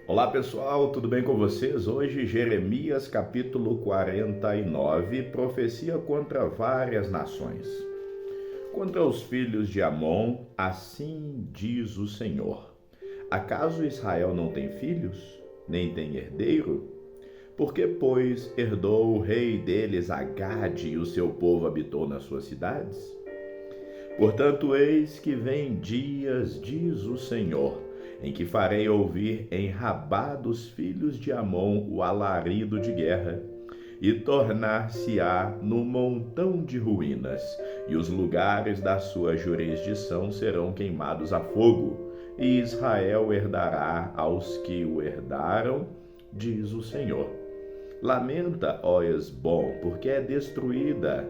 Olá pessoal, tudo bem com vocês? Hoje Jeremias capítulo 49, profecia contra várias nações. Contra os filhos de Amon, assim diz o Senhor: acaso Israel não tem filhos, nem tem herdeiro? Porque, pois, herdou o rei deles Agade e o seu povo habitou nas suas cidades? Portanto, eis que vem dias, diz o Senhor, em que farei ouvir em Rabá dos filhos de Amon o alarido de guerra, e tornar-se-á no montão de ruínas, e os lugares da sua jurisdição serão queimados a fogo, e Israel herdará aos que o herdaram, diz o Senhor. Lamenta, ó Esbom, porque é destruída.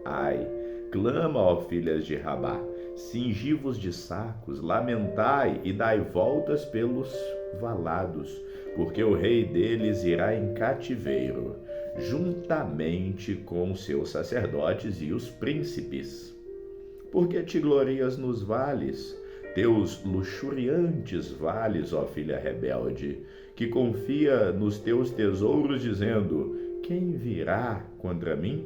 Ai, clama, ó filhas de Rabá, cingi-vos de sacos, lamentai e dai voltas pelos valados, porque o rei deles irá em cativeiro, juntamente com seus sacerdotes e os príncipes. Porque te glorias nos vales, teus luxuriantes vales, ó filha rebelde, que confia nos teus tesouros, dizendo: quem virá contra mim?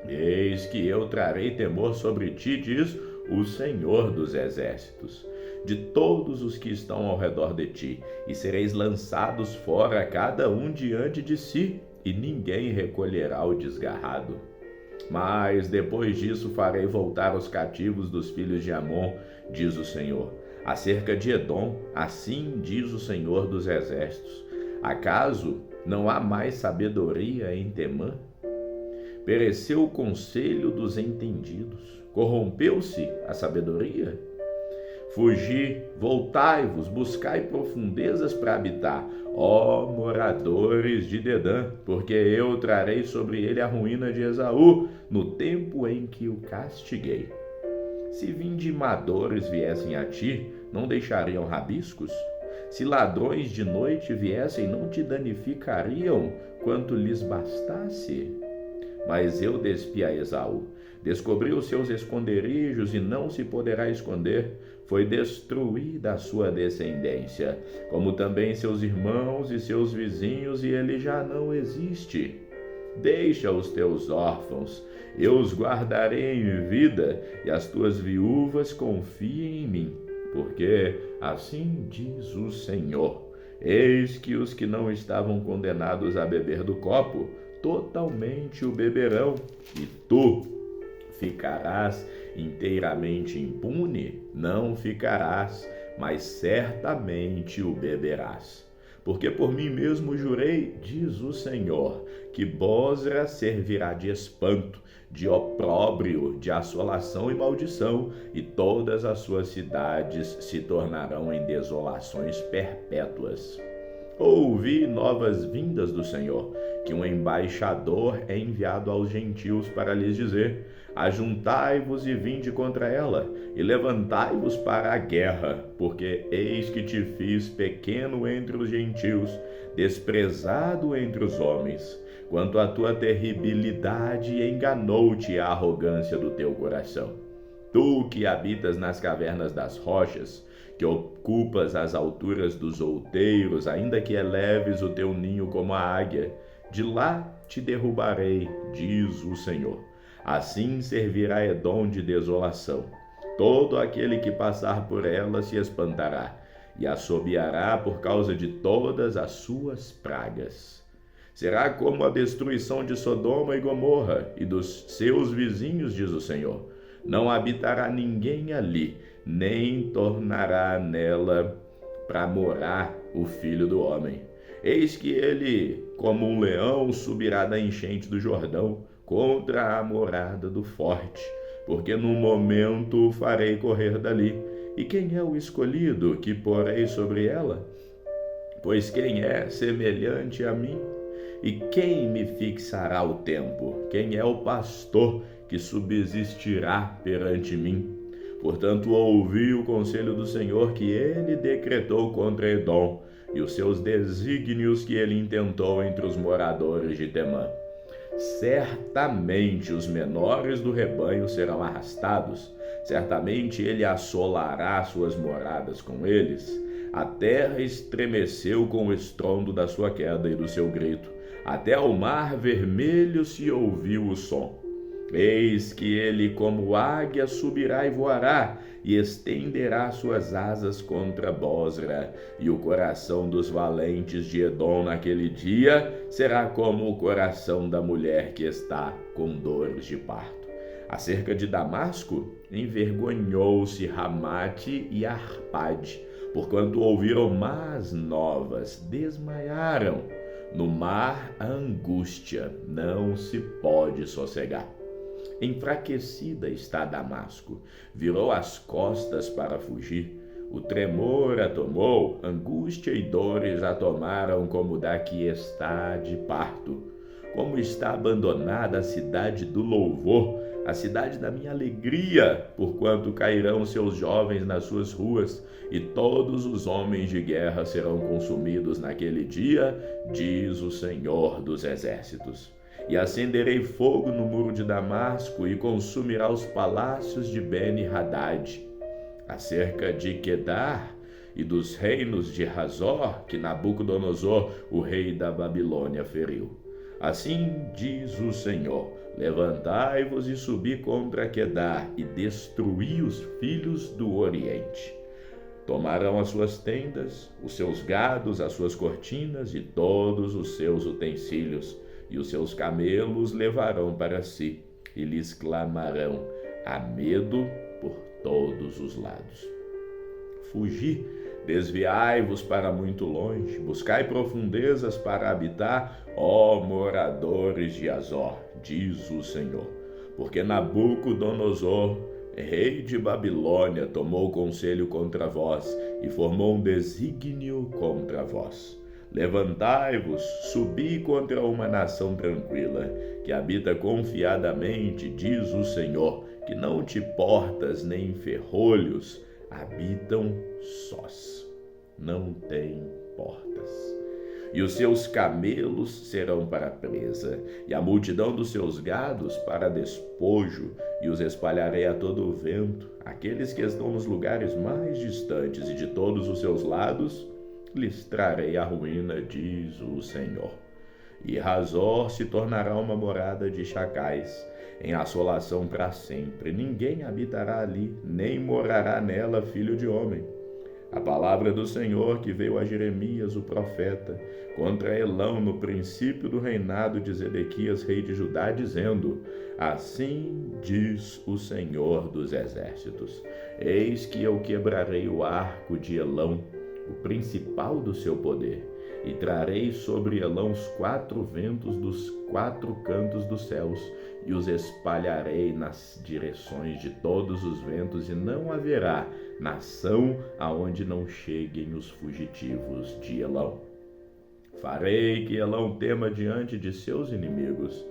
Eis que eu trarei temor sobre ti, diz o Senhor dos Exércitos, de todos os que estão ao redor de ti, e sereis lançados fora, cada um diante de si, e ninguém recolherá o desgarrado. Mas depois disso farei voltar os cativos dos filhos de Amon, diz o Senhor. Acerca de Edom, assim diz o Senhor dos Exércitos: acaso não há mais sabedoria em Temã? Pereceu o conselho dos entendidos, corrompeu-se a sabedoria? Fugi, voltai-vos, buscai profundezas para habitar, ó moradores de Dedã, porque eu trarei sobre ele a ruína de Esaú, no tempo em que o castiguei. Se vindimadores viessem a ti, não deixariam rabiscos? Se ladrões de noite viessem, não te danificariam quanto lhes bastasse? Mas eu despi a Esaú, descobri os seus esconderijos e não se poderá esconder. Foi destruída a sua descendência, como também seus irmãos e seus vizinhos, e ele já não existe. Deixa os teus órfãos, eu os guardarei em vida, e as tuas viúvas confiem em mim, porque assim diz o Senhor: eis que os que não estavam condenados a beber do copo, totalmente o beberão, e tu ficarás inteiramente impune? Não ficarás, mas certamente o beberás. Porque por mim mesmo jurei, diz o Senhor, que Bosra servirá de espanto, de opróbrio, de assolação e maldição, e todas as suas cidades se tornarão em desolações perpétuas. Ouvi novas vindas do Senhor, que um embaixador é enviado aos gentios para lhes dizer: ajuntai-vos e vinde contra ela, e levantai-vos para a guerra, porque eis que te fiz pequeno entre os gentios, desprezado entre os homens. Quanto à tua terribilidade, enganou-te a arrogância do teu coração. Tu que habitas nas cavernas das rochas, que ocupas as alturas dos outeiros, ainda que eleves o teu ninho como a águia, de lá te derrubarei, diz o Senhor. Assim servirá Edom de desolação. Todo aquele que passar por ela se espantará, e assobiará por causa de todas as suas pragas. Será como a destruição de Sodoma e Gomorra e dos seus vizinhos, diz o Senhor. Não habitará ninguém ali, nem tornará nela para morar o Filho do Homem. Eis que ele, como um leão, subirá da enchente do Jordão contra a morada do forte, porque no momento o farei correr dali. E quem é o escolhido que porei sobre ela? Pois quem é semelhante a mim? E quem me fixará o tempo? Quem é o pastor que subsistirá perante mim? Portanto, ouvi o conselho do Senhor que ele decretou contra Edom, e os seus desígnios que ele intentou entre os moradores de Temã. Certamente os menores do rebanho serão arrastados, certamente ele assolará suas moradas com eles. A terra estremeceu com o estrondo da sua queda e do seu grito. Até ao mar vermelho se ouviu o som. Eis que ele, como águia, subirá e voará, e estenderá suas asas contra Bósra. E o coração dos valentes de Edom naquele dia será como o coração da mulher que está com dores de parto. Acerca de Damasco, envergonhou-se Ramate e Arpade, porquanto ouviram más novas, desmaiaram. No mar a angústia não se pode sossegar. Enfraquecida está Damasco, virou as costas para fugir. O tremor a tomou, angústia e dores a tomaram como da que está de parto. Como está abandonada a cidade do louvor, a cidade da minha alegria, porquanto cairão seus jovens nas suas ruas, e todos os homens de guerra serão consumidos naquele dia, diz o Senhor dos Exércitos. E acenderei fogo no muro de Damasco, e consumirá os palácios de Beni-Hadad. Acerca de Quedar e dos reinos de Hazor, que Nabucodonosor, o rei da Babilônia, feriu. Assim diz o Senhor: levantai-vos e subi contra Quedar, e destruí os filhos do Oriente. Tomarão as suas tendas, os seus gados, as suas cortinas e todos os seus utensílios, e os seus camelos levarão para si, e lhes clamarão: há medo por todos os lados. Fugi, desviai-vos para muito longe, buscai profundezas para habitar, ó moradores de Azor, diz o Senhor. Porque Nabucodonosor, rei de Babilônia, tomou conselho contra vós e formou um desígnio contra vós. Levantai-vos, subi contra uma nação tranquila, que habita confiadamente, diz o Senhor, que não te portas nem ferrolhos, habitam sós, não têm portas. E os seus camelos serão para presa, e a multidão dos seus gados para despojo, e os espalharei a todo o vento. Aqueles que estão nos lugares mais distantes e de todos os seus lados, lhes trarei a ruína, diz o Senhor. E Hazor se tornará uma morada de chacais, em assolação para sempre. Ninguém habitará ali, nem morará nela filho de homem. A palavra do Senhor que veio a Jeremias, o profeta, contra Elão no princípio do reinado de Zedequias, rei de Judá, dizendo: assim diz o Senhor dos Exércitos: eis que eu quebrarei o arco de Elão, o principal do seu poder, e trarei sobre Elão os 4 ventos dos 4 cantos dos céus, e os espalharei nas direções de todos os ventos, e não haverá nação aonde não cheguem os fugitivos de Elão. Farei que Elão tema diante de seus inimigos,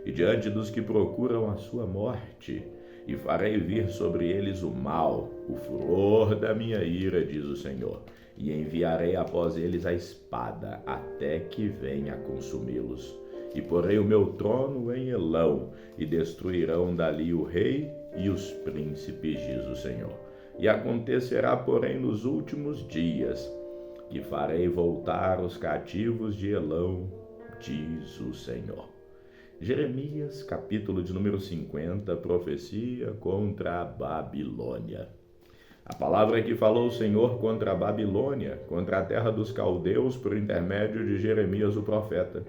e diante dos que procuram a sua morte, e farei vir sobre eles o mal, o furor da minha ira, diz o Senhor, e enviarei após eles a espada, até que venha consumi-los. E porei o meu trono em Elão, e destruirão dali o rei e os príncipes, diz o Senhor. E acontecerá, porém, nos últimos dias, que farei voltar os cativos de Elão, diz o Senhor. Jeremias, capítulo de número 50, profecia contra a Babilônia. A palavra que falou o Senhor contra a Babilônia, contra a terra dos caldeus, por intermédio de Jeremias o profeta.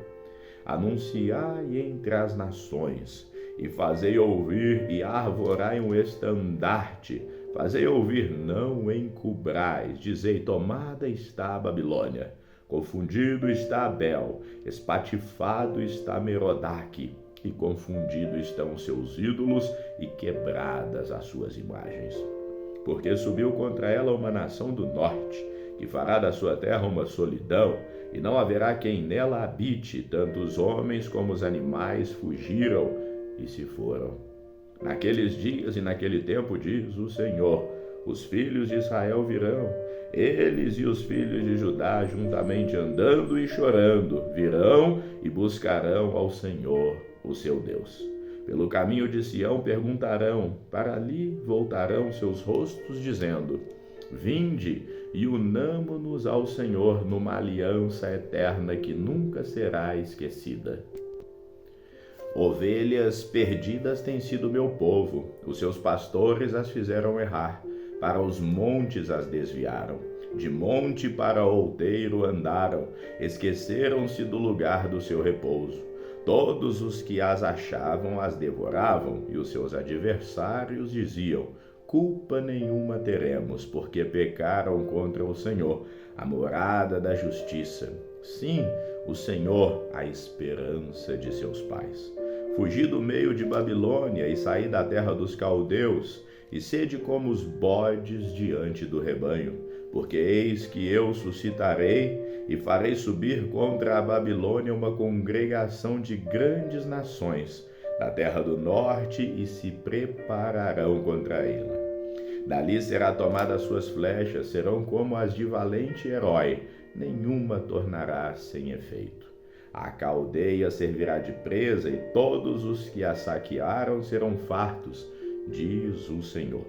Anunciai entre as nações, e fazei ouvir, e arvorai um estandarte. Fazei ouvir, não encubrais. Dizei: tomada está a Babilônia. Confundido está Abel, espatifado está Merodaque, e confundido estão os seus ídolos, e quebradas as suas imagens. Porque subiu contra ela uma nação do norte, que fará da sua terra uma solidão, e não haverá quem nela habite. Tanto os homens como os animais fugiram e se foram. Naqueles dias e naquele tempo, diz o Senhor, os filhos de Israel virão, eles e os filhos de Judá juntamente andando e chorando, virão e buscarão ao Senhor, o seu Deus. Pelo caminho de Sião perguntarão, para ali voltarão seus rostos, dizendo: vinde, e unamo-nos ao Senhor numa aliança eterna que nunca será esquecida. Ovelhas perdidas têm sido meu povo, os seus pastores as fizeram errar, para os montes as desviaram, de monte para outeiro andaram, esqueceram-se do lugar do seu repouso. Todos os que as achavam as devoravam, e os seus adversários diziam: culpa nenhuma teremos, porque pecaram contra o Senhor, a morada da justiça. Sim, o Senhor, a esperança de seus pais. Fugi do meio de Babilônia e saí da terra dos caldeus, e sede como os bodes diante do rebanho, porque eis que eu suscitarei e farei subir contra a Babilônia uma congregação de grandes nações da terra do norte, e se prepararão contra ela. Dali será tomada as suas flechas, serão como as de valente herói, nenhuma tornará sem efeito. A caldeia servirá de presa, e todos os que a saquearam serão fartos, diz o Senhor.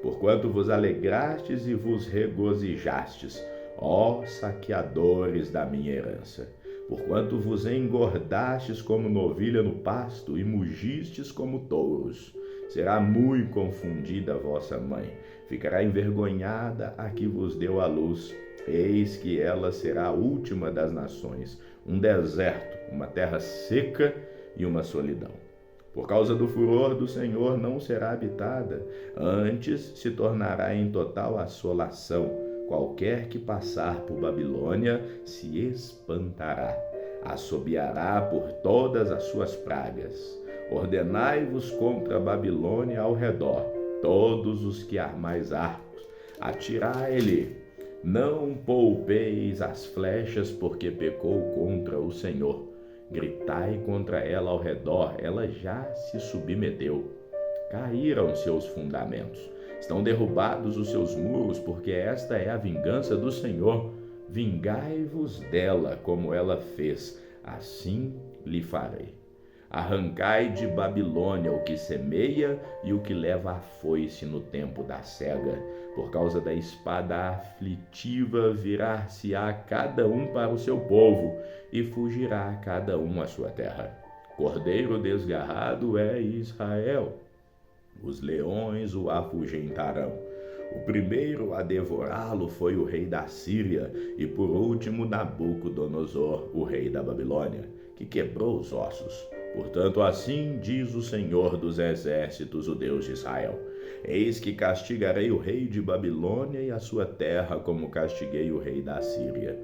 Porquanto vos alegrastes e vos regozijastes, ó saqueadores da minha herança. Porquanto vos engordastes como novilha no pasto, e mugistes como touros. Será muito confundida a vossa mãe, ficará envergonhada a que vos deu a luz. Eis que ela será a última das nações, um deserto, uma terra seca e uma solidão. Por causa do furor do Senhor não será habitada, antes se tornará em total assolação. Qualquer que passar por Babilônia se espantará, assobiará por todas as suas pragas. Ordenai-vos contra a Babilônia ao redor, todos os que armais arcos, atirai-lhe. Não poupeis as flechas, porque pecou contra o Senhor. Gritai contra ela ao redor, ela já se submeteu. Caíram seus fundamentos, estão derrubados os seus muros, porque esta é a vingança do Senhor. Vingai-vos dela, como ela fez, assim lhe farei. Arrancai de Babilônia o que semeia e o que leva a foice no tempo da cega. Por causa da espada aflitiva virar-se-á cada um para o seu povo, e fugirá cada um à sua terra. Cordeiro desgarrado é Israel, os leões o afugentarão. O primeiro a devorá-lo foi o rei da Síria, e por último Nabucodonosor, o rei da Babilônia, que quebrou os ossos. Portanto, assim diz o Senhor dos exércitos, o Deus de Israel: eis que castigarei o rei de Babilônia e a sua terra, como castiguei o rei da Síria.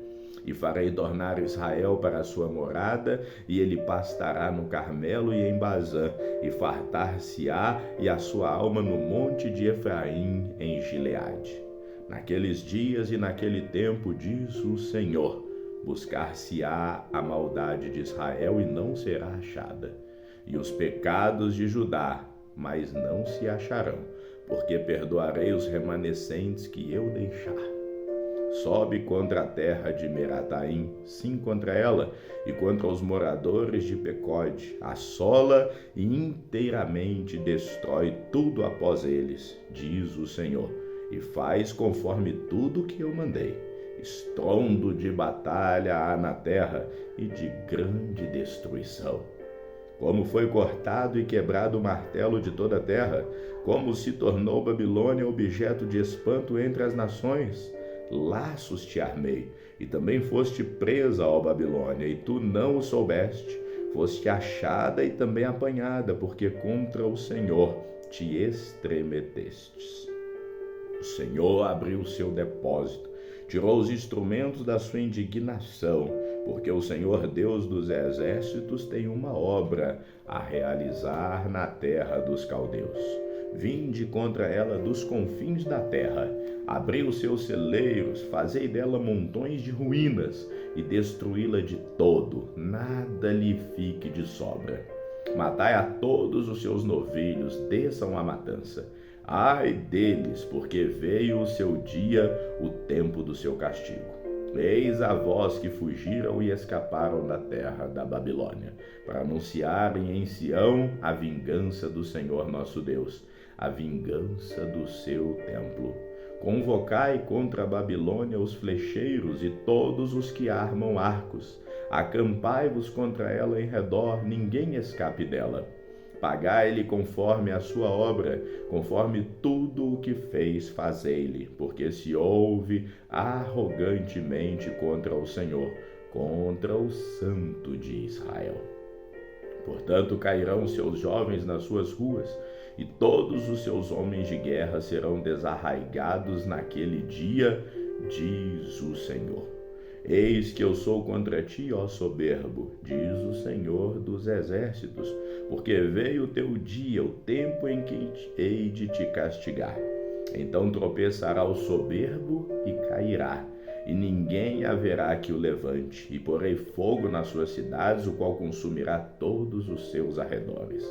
E farei tornar Israel para a sua morada, e ele pastará no Carmelo e em Bazã, e fartar-se-á e a sua alma no monte de Efraim, em Gileade. Naqueles dias e naquele tempo, diz o Senhor, buscar-se-á a maldade de Israel e não será achada, e os pecados de Judá, mas não se acharão, porque perdoarei os remanescentes que eu deixar. Sobe contra a terra de Merataim, sim, contra ela, e contra os moradores de Pecode, assola e inteiramente destrói tudo após eles, diz o Senhor, e faz conforme tudo que eu mandei. Estrondo de batalha há na terra e de grande destruição. Como foi cortado e quebrado o martelo de toda a terra, como se tornou Babilônia objeto de espanto entre as nações. Laços te armei, e também foste presa, ó Babilônia, e tu não o soubeste. Foste achada e também apanhada, porque contra o Senhor te estremetestes. O Senhor abriu o seu depósito, tirou os instrumentos da sua indignação, porque o Senhor Deus dos exércitos tem uma obra a realizar na terra dos caldeus. Vinde contra ela dos confins da terra, abri os seus celeiros, fazei dela montões de ruínas e destruí-la de todo, nada lhe fique de sobra. Matai a todos os seus novilhos, desçam a matança. Ai deles, porque veio o seu dia, o tempo do seu castigo. Eis a vós que fugiram e escaparam da terra da Babilônia, para anunciarem em Sião a vingança do Senhor nosso Deus, a vingança do seu templo. Convocai contra a Babilônia os flecheiros e todos os que armam arcos. Acampai-vos contra ela em redor, ninguém escape dela. Pagai-lhe conforme a sua obra, conforme tudo o que fez, fazei-lhe, porque se ouve arrogantemente contra o Senhor, contra o Santo de Israel. Portanto, cairão seus jovens nas suas ruas, e todos os seus homens de guerra serão desarraigados naquele dia, diz o Senhor. Eis que eu sou contra ti, ó soberbo, diz o Senhor dos exércitos, porque veio o teu dia, o tempo em que hei de te castigar. Então tropeçará o soberbo e cairá, e ninguém haverá que o levante, e porei fogo nas suas cidades, o qual consumirá todos os seus arredores.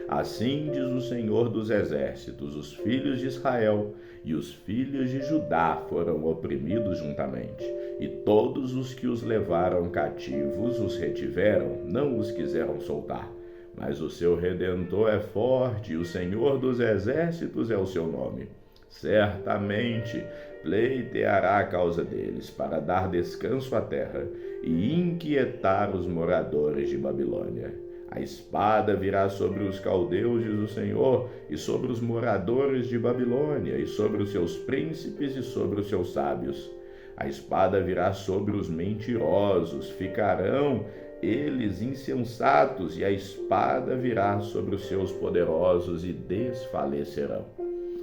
Assim diz o Senhor dos exércitos: os filhos de Israel e os filhos de Judá foram oprimidos juntamente, e todos os que os levaram cativos os retiveram, não os quiseram soltar. Mas o seu Redentor é forte, e o Senhor dos exércitos é o seu nome. Certamente pleiteará a causa deles, para dar descanso à terra e inquietar os moradores de Babilônia. A espada virá sobre os caldeus, diz o Senhor, e sobre os moradores de Babilônia, e sobre os seus príncipes e sobre os seus sábios. A espada virá sobre os mentirosos, ficarão eles insensatos, e a espada virá sobre os seus poderosos e desfalecerão.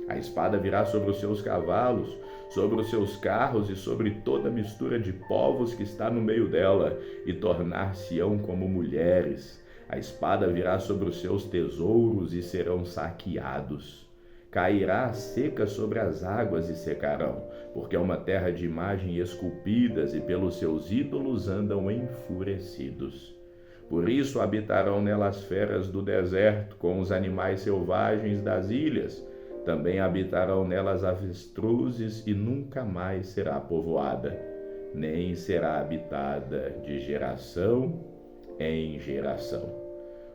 A espada virá sobre os seus cavalos, sobre os seus carros e sobre toda a mistura de povos que está no meio dela, e tornar-se-ão como mulheres. A espada virá sobre os seus tesouros e serão saqueados. Cairá a seca sobre as águas e secarão, porque é uma terra de imagens esculpidas e pelos seus ídolos andam enfurecidos. Por isso habitarão nela as feras do deserto, com os animais selvagens das ilhas. Também habitarão nela as avestruzes, e nunca mais será povoada, nem será habitada de geração em geração.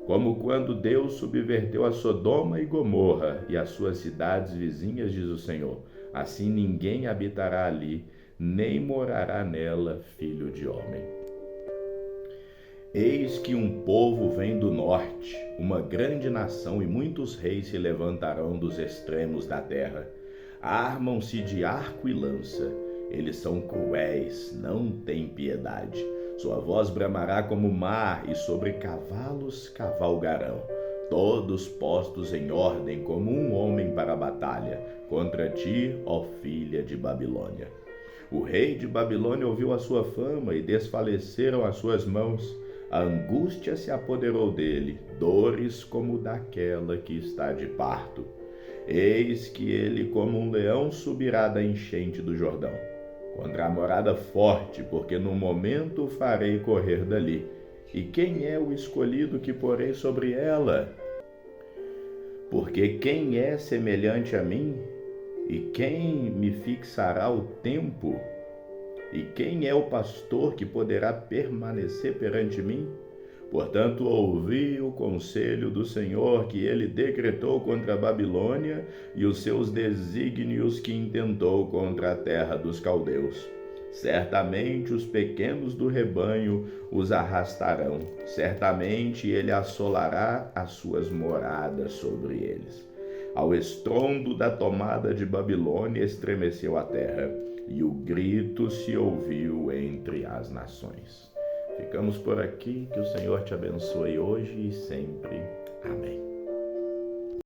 Como quando Deus subverteu a Sodoma e Gomorra e as suas cidades vizinhas, diz o Senhor, assim ninguém habitará ali, nem morará nela filho de homem. Eis que um povo vem do norte, uma grande nação, e muitos reis se levantarão dos extremos da terra. Armam-se de arco e lança. Eles são cruéis, não têm piedade. Sua voz bramará como o mar, e sobre cavalos cavalgarão, todos postos em ordem como um homem para a batalha, contra ti, ó filha de Babilônia. O rei de Babilônia ouviu a sua fama, e desfaleceram as suas mãos. A angústia se apoderou dele, dores como daquela que está de parto. Eis que ele como um leão subirá da enchente do Jordão, contra a morada forte, porque no momento farei correr dali. E quem é o escolhido que porei sobre ela? Porque quem é semelhante a mim? E quem me fixará o tempo? E quem é o pastor que poderá permanecer perante mim? Portanto, ouvi o conselho do Senhor que ele decretou contra a Babilônia e os seus desígnios que intentou contra a terra dos caldeus. Certamente os pequenos do rebanho os arrastarão, certamente ele assolará as suas moradas sobre eles. Ao estrondo da tomada de Babilônia estremeceu a terra, e o grito se ouviu entre as nações. Ficamos por aqui, que o Senhor te abençoe hoje e sempre. Amém.